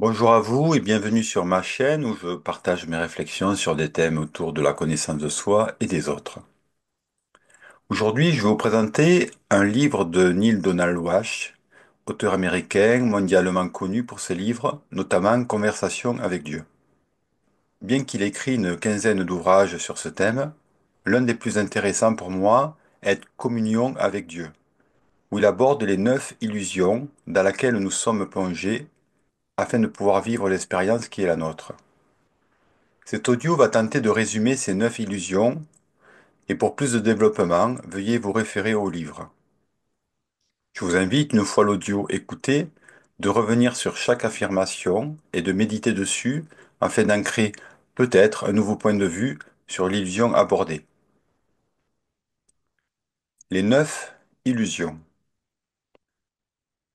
Bonjour à vous et bienvenue sur ma chaîne où je partage mes réflexions sur des thèmes autour de la connaissance de soi et des autres. Aujourd'hui, je vais vous présenter un livre de Neil Donald Walsh, auteur américain mondialement connu pour ses livres, notamment Conversation avec Dieu. Bien qu'il ait écrit une quinzaine d'ouvrages sur ce thème, l'un des plus intéressants pour moi est Communion avec Dieu, où il aborde les 9 illusions dans lesquelles nous sommes plongés afin de pouvoir vivre l'expérience qui est la nôtre. Cet audio va tenter de résumer ces 9 illusions et pour plus de développement, veuillez vous référer au livre. Je vous invite, une fois l'audio écouté, de revenir sur chaque affirmation et de méditer dessus afin d'ancrer peut-être un nouveau point de vue sur l'illusion abordée. Les 9 illusions.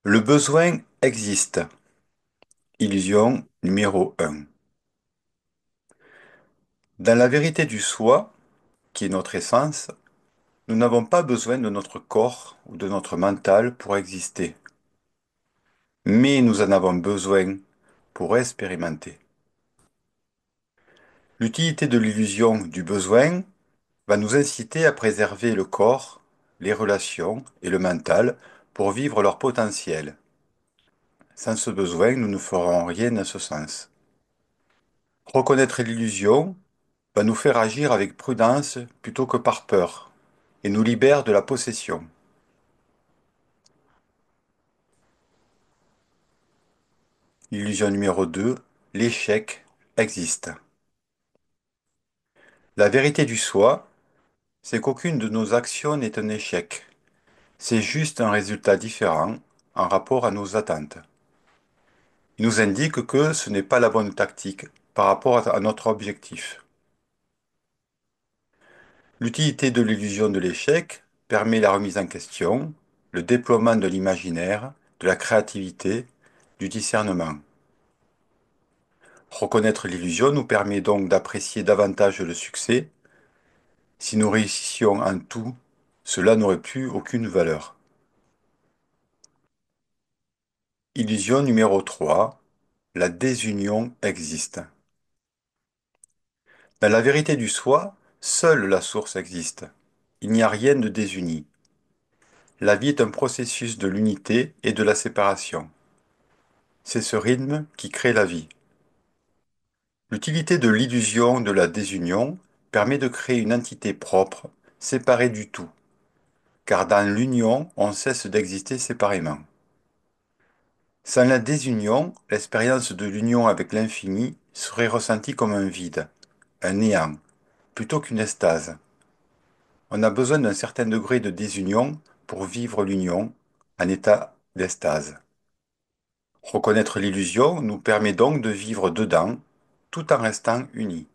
Le besoin existe. Illusion numéro 1. Dans la vérité du soi, qui est notre essence, nous n'avons pas besoin de notre corps ou de notre mental pour exister. Mais nous en avons besoin pour expérimenter. L'utilité de l'illusion du besoin va nous inciter à préserver le corps, les relations et le mental pour vivre leur potentiel. Sans ce besoin, nous ne ferons rien à ce sens. Reconnaître l'illusion va nous faire agir avec prudence plutôt que par peur et nous libère de la possession. Illusion numéro 2, l'échec existe. La vérité du soi, c'est qu'aucune de nos actions n'est un échec. C'est juste un résultat différent en rapport à nos attentes. Il nous indique que ce n'est pas la bonne tactique par rapport à notre objectif. L'utilité de l'illusion de l'échec permet la remise en question, le déploiement de l'imaginaire, de la créativité, du discernement. Reconnaître l'illusion nous permet donc d'apprécier davantage le succès. Si nous réussissions en tout, cela n'aurait plus aucune valeur. Illusion numéro 3. La désunion existe. Dans la vérité du soi, seule la source existe. Il n'y a rien de désuni. La vie est un processus de l'unité et de la séparation. C'est ce rythme qui crée la vie. L'utilité de l'illusion de la désunion permet de créer une entité propre, séparée du tout, car dans l'union, on cesse d'exister séparément. Sans la désunion, l'expérience de l'union avec l'infini serait ressentie comme un vide, un néant, plutôt qu'une extase. On a besoin d'un certain degré de désunion pour vivre l'union, en état d'extase. Reconnaître l'illusion nous permet donc de vivre dedans, tout en restant unis.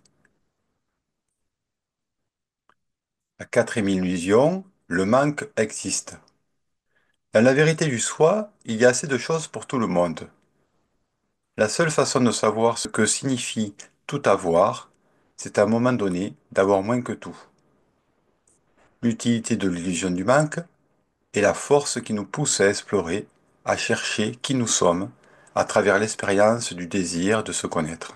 La quatrième illusion, le manque existe. Dans la vérité du soi, il y a assez de choses pour tout le monde. La seule façon de savoir ce que signifie tout avoir, c'est à un moment donné d'avoir moins que tout. L'utilité de l'illusion du manque est la force qui nous pousse à explorer, à chercher qui nous sommes, à travers l'expérience du désir de se connaître.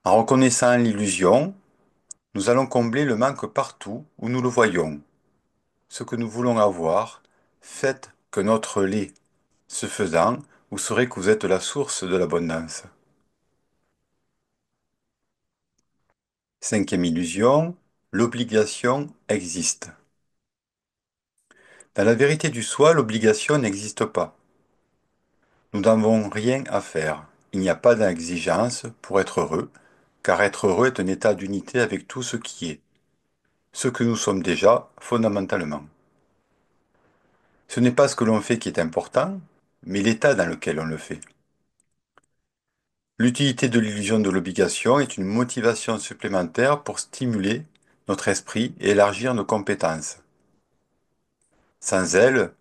En reconnaissant l'illusion, nous allons combler le manque partout où nous le voyons. Ce que nous voulons avoir, faites que notre lait. Ce faisant, vous saurez que vous êtes la source de l'abondance. Cinquième illusion, l'obligation existe. Dans la vérité du soi, l'obligation n'existe pas. Nous n'avons rien à faire. Il n'y a pas d'exigence pour être heureux, car être heureux est un état d'unité avec tout ce qui est, ce que nous sommes déjà fondamentalement. Ce n'est pas ce que l'on fait qui est important, mais l'état dans lequel on le fait. L'utilité de l'illusion de l'obligation est une motivation supplémentaire pour stimuler notre esprit et élargir nos compétences. Sans elle,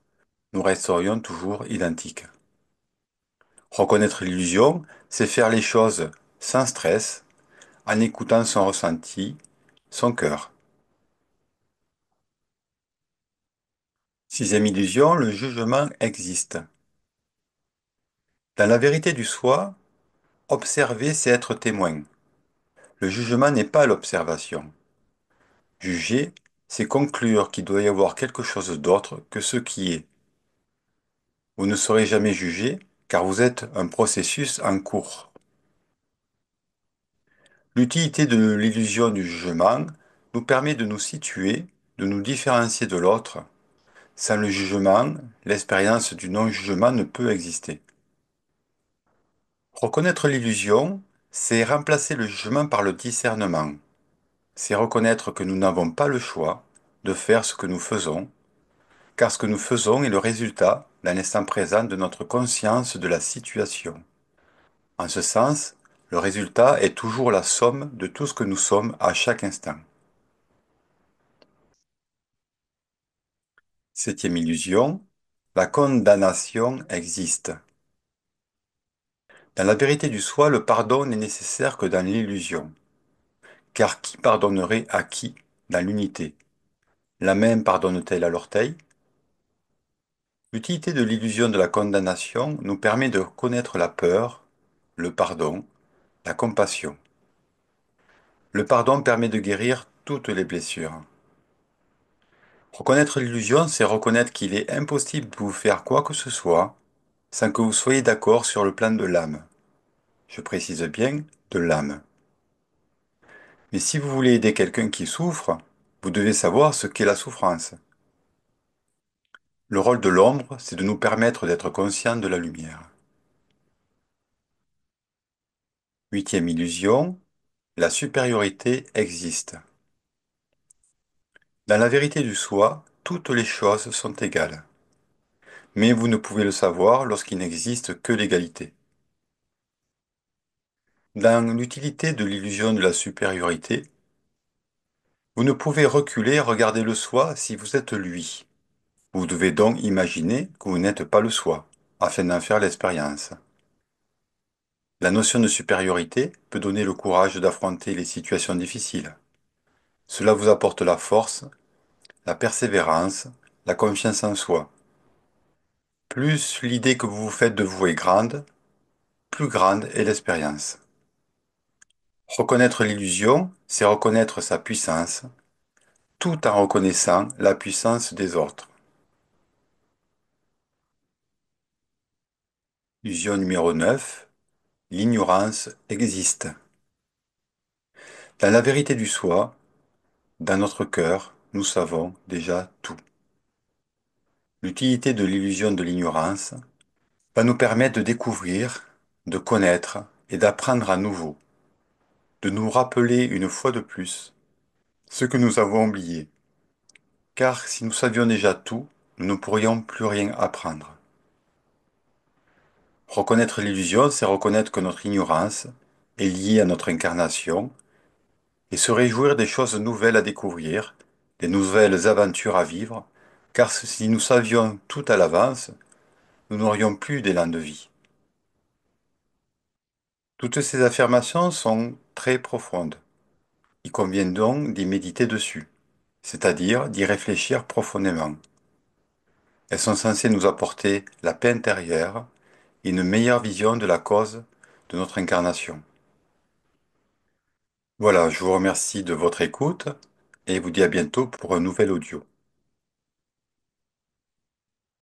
nous resterions toujours identiques. Reconnaître l'illusion, c'est faire les choses sans stress, en écoutant son ressenti, son cœur. Sixième illusion, le jugement existe. Dans la vérité du soi, observer, c'est être témoin. Le jugement n'est pas l'observation. Juger, c'est conclure qu'il doit y avoir quelque chose d'autre que ce qui est. Vous ne serez jamais jugé, car vous êtes un processus en cours. L'utilité de l'illusion du jugement nous permet de nous situer, de nous différencier de l'autre. Sans le jugement, l'expérience du non-jugement ne peut exister. Reconnaître l'illusion, c'est remplacer le jugement par le discernement. C'est reconnaître que nous n'avons pas le choix de faire ce que nous faisons, car ce que nous faisons est le résultat, dans l'instant présent, de notre conscience de la situation. En ce sens, le résultat est toujours la somme de tout ce que nous sommes à chaque instant. Septième illusion, la condamnation existe. Dans la vérité du soi, le pardon n'est nécessaire que dans l'illusion. Car qui pardonnerait à qui dans l'unité? La main pardonne-t-elle à l'orteil? L'utilité de l'illusion de la condamnation nous permet de connaître la peur, le pardon, la compassion. Le pardon permet de guérir toutes les blessures. Reconnaître l'illusion, c'est reconnaître qu'il est impossible de vous faire quoi que ce soit sans que vous soyez d'accord sur le plan de l'âme. Je précise bien de l'âme. Mais si vous voulez aider quelqu'un qui souffre, vous devez savoir ce qu'est la souffrance. Le rôle de l'ombre, c'est de nous permettre d'être conscients de la lumière. Huitième illusion, la supériorité existe. Dans la vérité du soi, toutes les choses sont égales. Mais vous ne pouvez le savoir lorsqu'il n'existe que l'égalité. Dans l'utilité de l'illusion de la supériorité, vous ne pouvez reculer et regarder le soi si vous êtes lui. Vous devez donc imaginer que vous n'êtes pas le soi, afin d'en faire l'expérience. La notion de supériorité peut donner le courage d'affronter les situations difficiles. Cela vous apporte la force, la persévérance, la confiance en soi. Plus l'idée que vous vous faites de vous est grande, plus grande est l'expérience. Reconnaître l'illusion, c'est reconnaître sa puissance, tout en reconnaissant la puissance des autres. Illusion numéro 9. L'ignorance existe. Dans la vérité du soi, dans notre cœur, nous savons déjà tout. L'utilité de l'illusion de l'ignorance va nous permettre de découvrir, de connaître et d'apprendre à nouveau, de nous rappeler une fois de plus ce que nous avons oublié. Car si nous savions déjà tout, nous ne pourrions plus rien apprendre. Reconnaître l'illusion, c'est reconnaître que notre ignorance est liée à notre incarnation et se réjouir des choses nouvelles à découvrir, des nouvelles aventures à vivre, car si nous savions tout à l'avance, nous n'aurions plus d'élan de vie. Toutes ces affirmations sont très profondes. Il convient donc d'y méditer dessus, c'est-à-dire d'y réfléchir profondément. Elles sont censées nous apporter la paix intérieure et une meilleure vision de la cause de notre incarnation. Voilà, je vous remercie de votre écoute et vous dis à bientôt pour un nouvel audio.